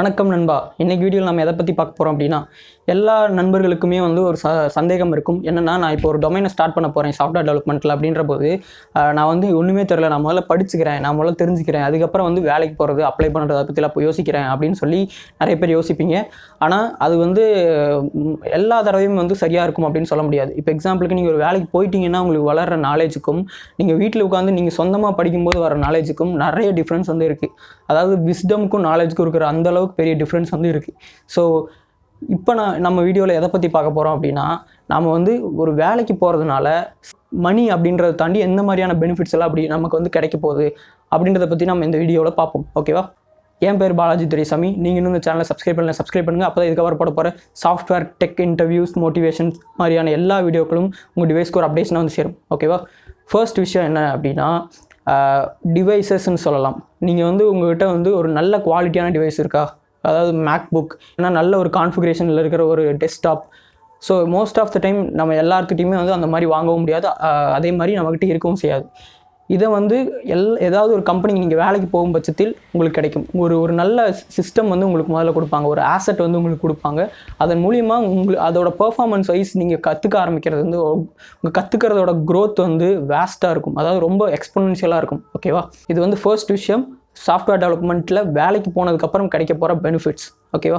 வணக்கம் நண்பா. இன்னைக்கு வீடியோவில் நம்ம எதை பற்றி பார்க்க போகிறோம் அப்படின்னா, எல்லா நண்பர்களுக்குமே வந்து ஒரு சந்தேகம் இருக்கும். என்னென்னா, நான் இப்போ ஒரு டொமைனை ஸ்டார்ட் பண்ண போகிறேன் சாஃப்ட்வேர் டெவலப்மெண்ட்டில் அப்படின்ற போது, நான் வந்து ஒன்றுமே தெரியல, நான் முதல்ல படிச்சுக்கிறேன், நான் முதல்ல தெரிஞ்சுக்கிறேன், அதுக்கப்புறம் வந்து வேலைக்கு போகிறது, அப்ளை பண்ணுறதை பற்றிலாம் இப்போ யோசிக்கிறேன் அப்படின்னு சொல்லி நிறைய பேர் யோசிப்பீங்க. ஆனால் அது வந்து எல்லா தடவையும் வந்து சரியாக இருக்கும் அப்படின்னு சொல்ல முடியாது. இப்போ எக்ஸாம்பிளுக்கு நீங்கள் ஒரு வேலைக்கு போயிட்டீங்கன்னா உங்களுக்கு வளர்கிற நாலேஜுக்கும், நீங்கள் வீட்டில் உட்காந்து நீங்கள் சொந்தமாக படிக்கும்போது வர நாலேஜுக்கும் நிறைய டிஃப்ரென்ஸ் வந்து இருக்குது. அதாவது விஸ்டமுக்கும் நாலேஜுக்கும் இருக்கிற அந்தளவுக்கு பெரிய டிஃப்ரென்ஸ் வந்து இருக்குது. ஸோ இப்போ நம்ம வீடியோவில் எதை பற்றி பார்க்க போகிறோம் அப்படின்னா, நாம் வந்து ஒரு வேலைக்கு போகிறதுனால மணி அப்படின்றத தாண்டி எந்த மாதிரியான பெனிஃபிட்ஸ் எல்லாம் அப்படி நமக்கு வந்து கிடைக்க போகுது அப்படின்றத பற்றி நம்ம இந்த வீடியோவில் பார்ப்போம். ஓகேவா? என் பேர் பாலாஜி துரைசாமி. நீங்கள் இன்னும் இந்த சேனலை சப்ஸ்கிரைப் பண்ணுங்கள். அப்போ தான் இதுக்கப்புறம் போகிற சாஃப்ட்வேர் டெக் இன்டர்வியூஸ், மோட்டிவேஷன்ஸ் மாதிரியான எல்லா வீடியோக்களும் உங்கள் டிவைஸ்க்கு ஒரு அப்டேஷனாக வந்து சேரும். ஓகேவா? ஃபர்ஸ்ட் விஷயம் என்ன அப்படின்னா, டிவைசஸ்ன்னு சொல்லலாம். நீங்கள் வந்து உங்கள்கிட்ட வந்து ஒரு நல்ல குவாலிட்டியான டிவைஸ் இருக்கா? அதாவது மேக் புக், ஏன்னா நல்ல ஒரு கான்ஃபிகரேஷனில் இருக்கிற ஒரு desktop. So most of the time நம்ம எல்லாருக்கிட்டையுமே வந்து அந்த மாதிரி வாங்கவும் முடியாது, அதே மாதிரி நம்மக்கிட்ட இருக்கவும் செய்யாது. இதை வந்து ஏதாவது ஒரு கம்பெனிக்கு நீங்கள் வேலைக்கு போகும் பட்சத்தில் உங்களுக்கு கிடைக்கும். ஒரு நல்ல சிஸ்டம் வந்து உங்களுக்கு முதல்ல கொடுப்பாங்க, ஒரு ஆசெட் வந்து உங்களுக்கு கொடுப்பாங்க. அதன் மூலியமாக அதோட பெர்ஃபார்மன்ஸ் வைஸ் நீங்கள் கற்றுக்க ஆரம்பிக்கிறது வந்து உங்கள் கற்றுக்கிறதோட க்ரோத் வந்து வேஸ்ட்டாக இருக்கும், அதாவது ரொம்ப எக்ஸ்பொனென்ஷியலாக இருக்கும். ஓகேவா? இது வந்து ஃபர்ஸ்ட் விஷயம், சாஃப்ட்வேர் டெவலப்மெண்ட்டில் வேலைக்கு போனதுக்கப்புறம் கிடைக்க போகிற பெனிஃபிட்ஸ். ஓகேவா?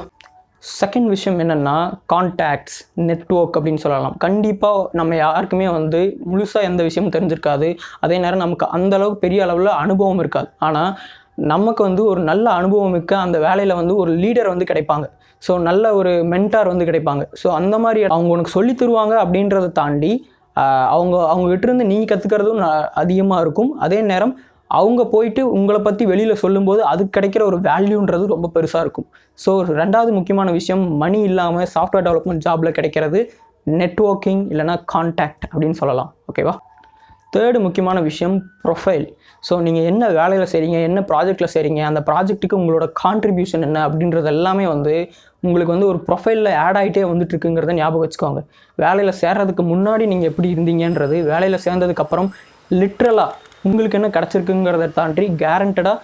செகண்ட் விஷயம் என்னென்னா, கான்டாக்ட்ஸ், நெட்வொர்க் அப்படின்னு சொல்லலாம். கண்டிப்பாக நம்ம யாருக்குமே வந்து முழுசாக எந்த விஷயமும் தெரிஞ்சிருக்காது, அதே நேரம் நமக்கு அந்தளவுக்கு பெரிய அளவில் அனுபவம் இருக்காது. ஆனால் நமக்கு வந்து ஒரு நல்ல அனுபவம் மிக்க அந்த வேலையில் வந்து ஒரு லீடர் வந்து கிடைப்பாங்க. ஸோ நல்ல ஒரு மென்டார் வந்து கிடைப்பாங்க. ஸோ அந்த மாதிரி அவங்க உனக்கு சொல்லி தருவாங்க அப்படின்றத தாண்டி அவங்ககிட்டருந்து நீங்கள் கற்றுக்கிறதும் அதிகமாக இருக்கும். அதே நேரம் அவங்க போயிட்டு உங்களை பற்றி வெளியில் சொல்லும்போது அதுக்கு கிடைக்கிற ஒரு வேல்யூன்றது ரொம்ப பெருசாக இருக்கும். ஸோ ரெண்டாவது முக்கியமான விஷயம், மணி இல்லாமல் சாஃப்ட்வேர் டெவலப்மெண்ட் ஜாபில் கிடைக்கிறது நெட்வொர்க்கிங் இல்லைனா கான்டாக்ட் அப்படின்னு சொல்லலாம். ஓகேவா? தேர்டு முக்கியமான விஷயம், ப்ரொஃபைல். ஸோ நீங்கள் என்ன வேலையில் செய்கிறீங்க, என்ன ப்ராஜெக்டில் செய்கிறீங்க, அந்த ப்ராஜெக்ட்டுக்கு உங்களோட கான்ட்ரிபியூஷன் என்ன அப்படின்றது எல்லாமே வந்து உங்களுக்கு வந்து ஒரு ப்ரொஃபைலில் ஆட் ஆகிட்டே வந்துட்டுருக்குங்கிறத ஞாபகம் வச்சுக்கோங்க. வேலையில் சேர்றதுக்கு முன்னாடி நீங்கள் எப்படி இருந்தீங்கன்றது வேலையில் சேர்ந்ததுக்கப்புறம் லிட்ரலாக உங்களுக்கு என்ன கிடச்சிருக்குங்கிறத தாண்டி கேரண்டடாக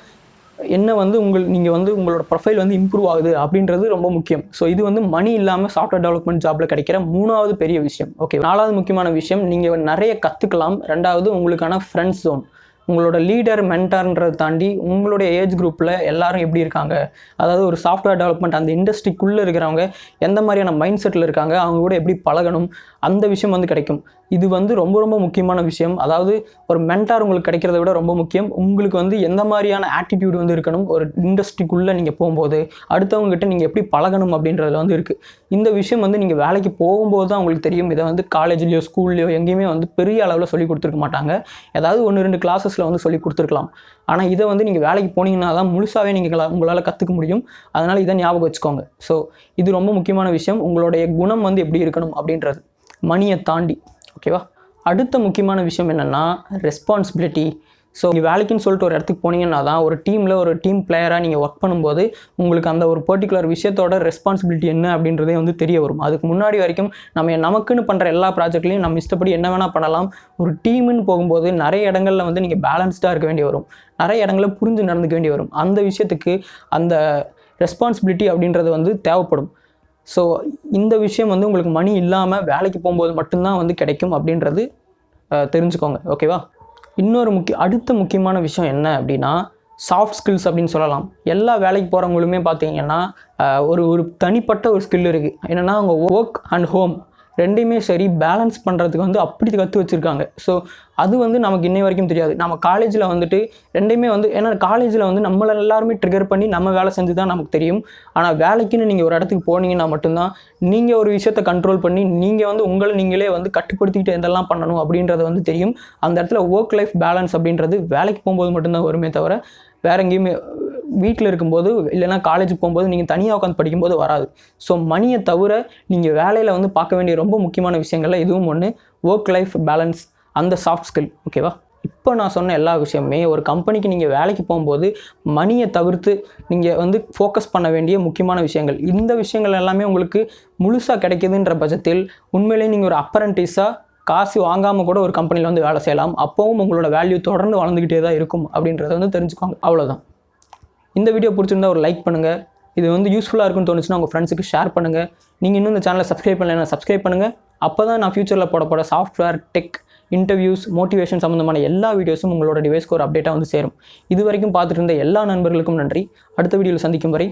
என்ன வந்து நீங்கள் வந்து உங்களோட ப்ரொஃபைல் வந்து இம்ப்ரூவ் ஆகுது அப்படின்றது ரொம்ப முக்கியம். ஸோ இது வந்து மணி இல்லாமல் சாஃப்ட்வேர் டெவலப்மெண்ட் ஜாபில் கிடைக்கிற மூணாவது பெரிய விஷயம். ஓகே, நாலாவது முக்கியமான விஷயம், நீங்கள் நிறைய கற்றுக்கலாம். ரெண்டாவது, உங்களுக்கான ஃப்ரெண்ட்ஸ் ஜோன். உங்களோட லீடர் மென்டார்ன்றதை தாண்டி உங்களுடைய ஏஜ் குரூப்பில் எல்லாரும் எப்படி இருக்காங்க, அதாவது ஒரு சாஃப்ட்வேர் டெவலப்மெண்ட் அந்த இண்டஸ்ட்ரிக்குள்ளே இருக்கிறவங்க எந்த மாதிரியான மைண்ட் செட்டில் இருக்காங்க, அவங்க கூட எப்படி பழகணும், அந்த விஷயம் வந்து கிடைக்கும். இது வந்து ரொம்ப ரொம்ப முக்கியமான விஷயம். அதாவது ஒரு மென்டார் உங்களுக்கு கிடைக்கிறத விட ரொம்ப முக்கியம், உங்களுக்கு வந்து எந்த மாதிரியான ஆட்டிடியூட் வந்து இருக்கணும் ஒரு இண்டஸ்ட்ரிக்குள்ளே நீங்கள் போகும்போது, அடுத்தவங்ககிட்ட நீங்கள் எப்படி பழகணும் அப்படின்றதுல வந்து இருக்குது. இந்த விஷயம் வந்து நீங்கள் வேலைக்கு போகும்போது தான் உங்களுக்கு தெரியும். இதை வந்து காலேஜ்லேயோ ஸ்கூல்லையோ எங்கேயுமே வந்து பெரிய அளவில் சொல்லி கொடுத்துருக்க மாட்டாங்க. ஏதாவது 1-2 கிளாஸஸில் வந்து சொல்லி கொடுத்துருக்கலாம். ஆனால் இதை வந்து நீங்கள் வேலைக்கு போனீங்கன்னா தான் முழுசாகவே உங்களால் கற்றுக்க முடியும். அதனால் இதை ஞாபகம் வச்சுக்கோங்க. ஸோ இது ரொம்ப முக்கியமான விஷயம், உங்களுடைய குணம் வந்து எப்படி இருக்கணும் அப்படின்றது மணியை தாண்டி. ஓகேவா? அடுத்த முக்கியமான விஷயம் என்னென்னா, ரெஸ்பான்சிபிலிட்டி. ஸோ நீங்கள் வேலைக்குன்னு சொல்லிட்டு ஒரு இடத்துக்கு போனீங்கன்னா தான் ஒரு டீமில் ஒரு டீம் பிளேயராக நீங்கள் ஒர்க் பண்ணும்போது உங்களுக்கு அந்த ஒரு பர்டிகுலர் விஷயத்தோட ரெஸ்பான்சிபிலிட்டி என்ன அப்படின்றதே வந்து தெரிய வரும். அதுக்கு முன்னாடி வரைக்கும் நமக்குன்னு பண்ணுற எல்லா ப்ராஜெக்ட்லையும் நம்ம இஷ்டப்படி என்ன வேணால் பண்ணலாம். ஒரு டீமுன்னு போகும்போது நிறைய இடங்களில் வந்து நீங்கள் பேலன்ஸ்டாக இருக்க வேண்டி வரும், நிறைய இடங்களில் புரிஞ்சு நடந்துக்க வேண்டி வரும். அந்த விஷயத்துக்கு அந்த ரெஸ்பான்சிபிலிட்டி அப்படின்றது வந்து தேவைப்படும். ஸோ இந்த விஷயம் வந்து உங்களுக்கு மணி இல்லாமல் வேலைக்கு போகும்போது மட்டும்தான் வந்து கிடைக்கும் அப்படின்றது தெரிஞ்சுக்கோங்க. ஓகேவா? இன்னொரு அடுத்த முக்கியமான விஷயம் என்ன அப்படின்னா, சாஃப்ட் ஸ்கில்ஸ் அப்படின்னு சொல்லலாம். எல்லா வேலைக்கு போகிறவங்களுமே பார்த்தீங்கன்னா ஒரு தனிப்பட்ட ஒரு ஸ்கில் இருக்குது. என்னென்னா, அவங்க ஒர்க் அண்ட் ஹோம் ரெண்டையுமே சரி பேலன்ஸ் பண்ணுறதுக்கு வந்து அப்படி கற்று வச்சுருக்காங்க. ஸோ அது வந்து நமக்கு இன்னை வரைக்கும் தெரியாது. நம்ம காலேஜில் வந்துட்டு ரெண்டையுமே வந்து, ஏன்னா காலேஜில் வந்து நம்மளை எல்லாருமே ட்ரிகர் பண்ணி நம்ம வேலை செஞ்சு தான் நமக்கு தெரியும். ஆனால் வேலைக்குன்னு நீங்கள் ஒரு இடத்துக்கு போனீங்கன்னா மட்டும்தான் நீங்கள் ஒரு விஷயத்தை கண்ட்ரோல் பண்ணி நீங்கள் வந்து உங்களை நீங்களே வந்து கட்டுப்படுத்திக்கிட்டு எதெல்லாம் பண்ணணும் அப்படின்றது வந்து தெரியும். அந்த இடத்துல ஒர்க் லைஃப் பேலன்ஸ் அப்படின்றது வேலைக்கு போகும்போது மட்டும்தான் வருமே தவிர வேறு எங்கேயுமே வீட்டில் இருக்கும்போது இல்லைனா காலேஜுக்கு போகும்போது நீங்கள் தனியாக உட்காந்து படிக்கும்போது வராது. ஸோ மணியை தவிர நீங்கள் வேலையில் வந்து பார்க்க வேண்டிய ரொம்ப முக்கியமான விஷயங்கள்ல இதுவும் ஒன்று, ஒர்க் லைஃப் பேலன்ஸ், அந்த சாஃப்ட் ஸ்கில். ஓகேவா? இப்போ நான் சொன்ன எல்லா விஷயமே ஒரு கம்பெனிக்கு நீங்கள் வேலைக்கு போகும்போது மணியை தவிர்த்து நீங்கள் வந்து ஃபோக்கஸ் பண்ண வேண்டிய முக்கியமான விஷயங்கள். இந்த விஷயங்கள் எல்லாமே உங்களுக்கு முழுசாக கிடைக்கிதுன்ற பட்சத்தில் உண்மையிலேயே நீங்கள் ஒரு அப்ரண்டிஸாக காசு வாங்காமல் கூட ஒரு கம்பெனியில் வந்து வேலை செய்யலாம். அப்போவும் உங்களோட வேல்யூ தொடர்ந்து வளர்ந்துக்கிட்டே தான் இருக்கும் அப்படின்றத வந்து தெரிஞ்சுக்கோங்க. அவ்வளோதான். இந்த வீடியோ பிடிச்சிருந்தா ஒரு லைக் பண்ணுங்கள். இது வந்து யூஸ்ஃபுல்லாக இருக்குன்னு தோணுச்சுன்னா உங்கள் ஃப்ரெண்ட்ஸுக்கு ஷேர் பண்ணுங்கள். நீங்கள் இன்னும் இந்த சேனலை சப்ஸ்கிரைப் பண்ணலைன்னா சப்ஸ்கிரைப் பண்ணுங்கள். அப்போ தான் நான் ஃபியூச்சரில் போட சாஃப்ட்வேர், டெக், இன்டர்வியூஸ், மோட்டிவேஷன் சம்மந்தமான எல்லா வீடியோஸும் உங்களோட டிவைஸ்க்கு ஒரு அப்டேட்டாக வந்து சேரும். இது வரைக்கும் பார்த்துட்டு இருந்த எல்லா நண்பர்களுக்கும் நன்றி. அடுத்த வீடியோவில் சந்திக்கும் வரை